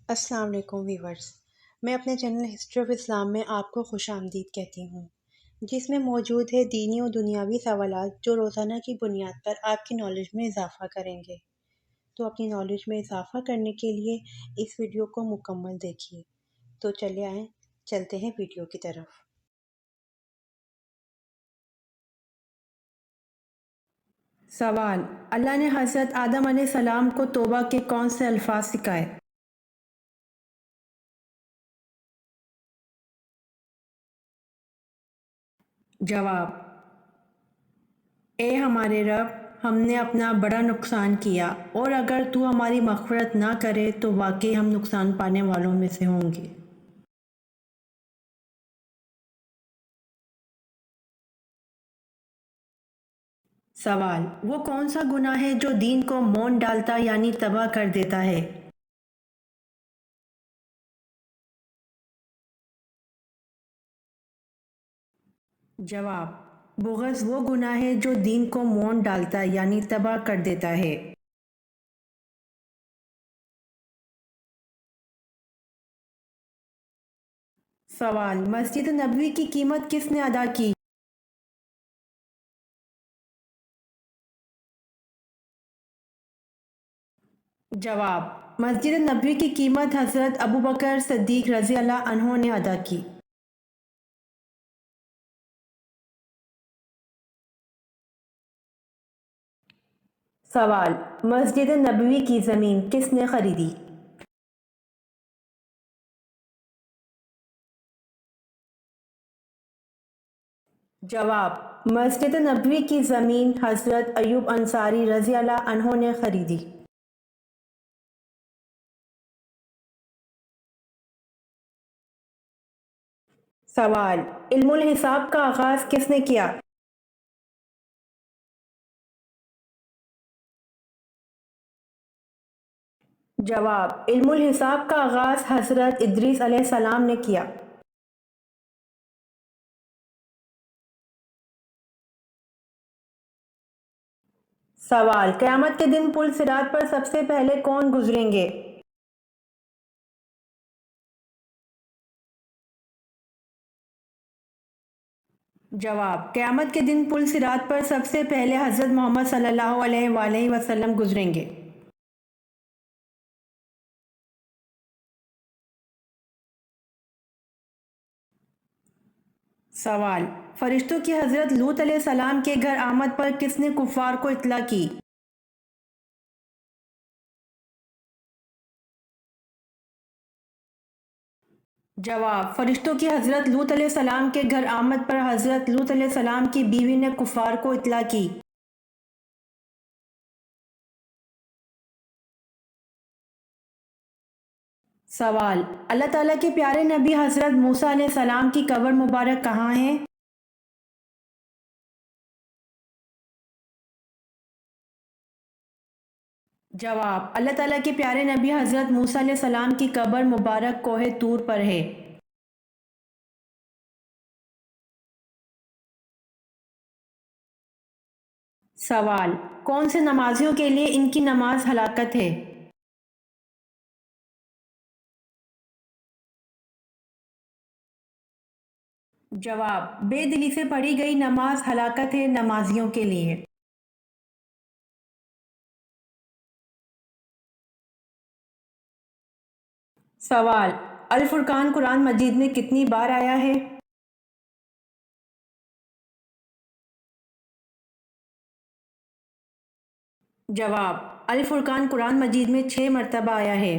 السلام علیکم ویورز، میں اپنے چینل ہسٹری آف اسلام میں آپ کو خوش آمدید کہتی ہوں، جس میں موجود ہے دینی و دنیاوی سوالات جو روزانہ کی بنیاد پر آپ کی نالج میں اضافہ کریں گے۔ تو اپنی نالج میں اضافہ کرنے کے لیے اس ویڈیو کو مکمل دیکھیے۔ تو چلے آئیں، چلتے ہیں ویڈیو کی طرف۔ سوال: اللہ نے حضرت آدم علیہ السلام کو توبہ کے کون سے الفاظ سکھائے؟ جواب: اے ہمارے رب، ہم نے اپنا بڑا نقصان کیا، اور اگر تو ہماری مغفرت نہ کرے تو واقعی ہم نقصان پانے والوں میں سے ہوں گے۔ سوال: وہ کون سا گناہ ہے جو دین کو مون ڈالتا یعنی تباہ کر دیتا ہے؟ جواب: بغض وہ گناہ ہے جو دین کو مون ڈالتا یعنی تباہ کر دیتا ہے۔ سوال: مسجد نبوی کی قیمت کس نے ادا کی؟ جواب: مسجد نبوی کی قیمت حضرت ابوبکر صدیق رضی اللہ عنہ نے ادا کی۔ سوال: مسجد نبوی کی زمین کس نے خریدی؟ جواب: مسجد نبوی کی زمین حضرت ایوب انصاری رضی اللہ عنہ نے خریدی۔ سوال: علم الحساب کا آغاز کس نے کیا؟ جواب: علم الحساب کا آغاز حضرت ادریس علیہ السلام نے کیا۔ سوال: قیامت کے دن پل صراط پر سب سے پہلے کون گزریں گے؟ جواب: قیامت کے دن پل صراط پر سب سے پہلے حضرت محمد صلی اللہ علیہ وآلہ وسلم گزریں گے۔ سوال: فرشتوں کی حضرت لوط علیہ السلام کے گھر آمد پر کس نے کفار کو اطلاع کی؟ جواب: فرشتوں کی حضرت لوط علیہ السلام کے گھر آمد پر حضرت لوط علیہ السلام کی بیوی نے کفار کو اطلاع کی۔ سوال: اللہ تعالیٰ کے پیارے نبی حضرت موسیٰ علیہ السلام کی قبر مبارک کہاں ہے؟ جواب: اللہ تعالیٰ کے پیارے نبی حضرت موسیٰ علیہ السلام کی قبر مبارک کوہ طور پر ہے۔ سوال: کون سے نمازیوں کے لیے ان کی نماز ہلاکت ہے؟ جواب: بے دلی سے پڑھی گئی نماز ہلاکت ہے نمازیوں کے لیے۔ سوال: الفرقان قرآن مجید میں کتنی بار آیا ہے؟ جواب: الفرقان قرآن مجید میں 6 مرتبہ آیا ہے۔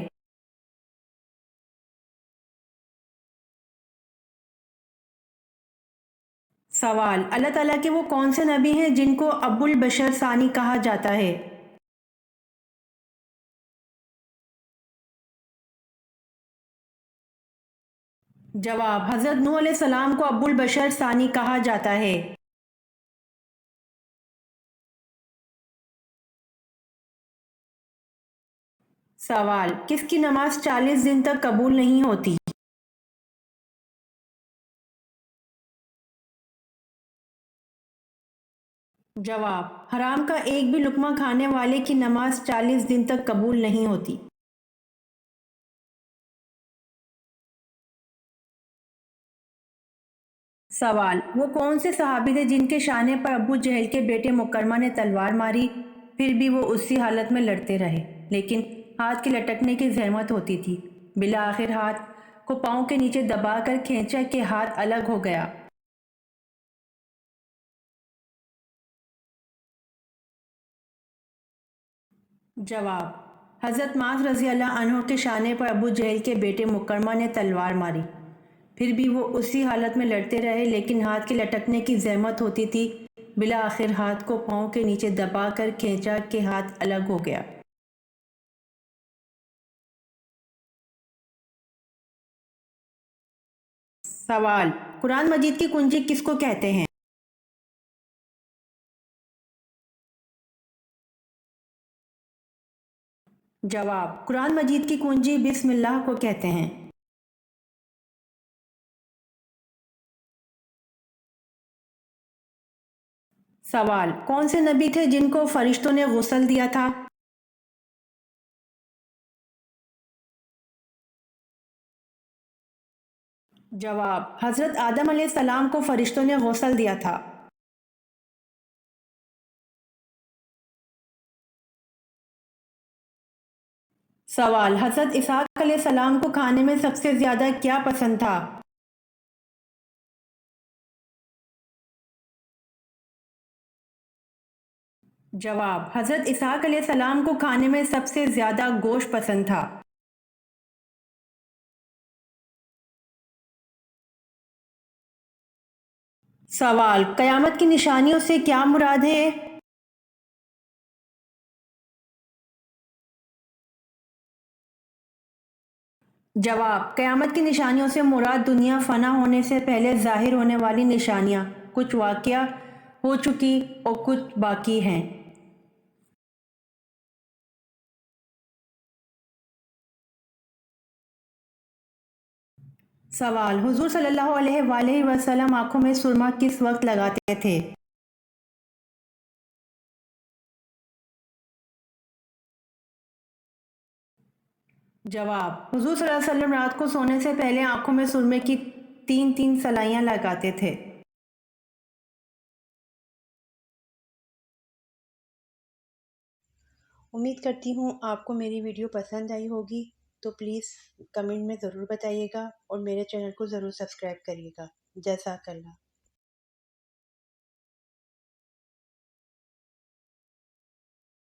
سوال: اللہ تعالیٰ کے وہ کون سے نبی ہیں جن کو ابو البشر ثانی کہا جاتا ہے؟ جواب: حضرت نوح علیہ السلام کو ابو البشر ثانی کہا جاتا ہے۔ سوال: کس کی نماز 40 دن تک قبول نہیں ہوتی؟ جواب: حرام کا ایک بھی لقمہ کھانے والے کی نماز 40 دن تک قبول نہیں ہوتی۔ سوال: وہ کون سے صحابی تھے جن کے شانے پر ابو جہل کے بیٹے مکرمہ نے تلوار ماری، پھر بھی وہ اسی حالت میں لڑتے رہے لیکن ہاتھ کے لٹکنے کی زحمت ہوتی تھی؟ بالآخر ہاتھ کو پاؤں کے نیچے دبا کر کھینچا کہ ہاتھ الگ ہو گیا۔ جواب: حضرت معاذ رضی اللہ عنہ کے شانے پر ابو جہل کے بیٹے مکرمہ نے تلوار ماری، پھر بھی وہ اسی حالت میں لڑتے رہے لیکن ہاتھ کے لٹکنے کی زحمت ہوتی تھی۔ بالآخر ہاتھ کو پاؤں کے نیچے دبا کر کھینچا کہ ہاتھ الگ ہو گیا۔ سوال: قرآن مجید کی کنجی کس کو کہتے ہیں؟ جواب: قرآن مجید کی کنجی بسم اللہ کو کہتے ہیں۔ سوال: کون سے نبی تھے جن کو فرشتوں نے غسل دیا تھا؟ جواب: حضرت آدم علیہ السلام کو فرشتوں نے غسل دیا تھا۔ سوال: حضرت اسحاق علیہ السلام کو کھانے میں سب سے زیادہ کیا پسند تھا؟ جواب: حضرت اسحاق علیہ السلام کو کھانے میں سب سے زیادہ گوشت پسند تھا۔ سوال: قیامت کی نشانیوں سے کیا مراد ہے؟ جواب: قیامت کی نشانیوں سے مراد دنیا فنا ہونے سے پہلے ظاہر ہونے والی نشانیاں، کچھ واقعہ ہو چکی اور کچھ باقی ہیں۔ سوال: حضور صلی اللہ علیہ وآلہ وسلم آنکھوں میں سرما کس وقت لگاتے تھے؟ جواب: حضور صلی اللہ علیہ وسلم رات کو سونے سے پہلے آنکھوں میں سرمے کی 3 سلائیاں لگاتے تھے۔ امید کرتی ہوں آپ کو میری ویڈیو پسند آئی ہوگی، تو پلیز کمنٹ میں ضرور بتائیے گا اور میرے چینل کو ضرور سبسکرائب کریے گا۔ جزاک اللہ۔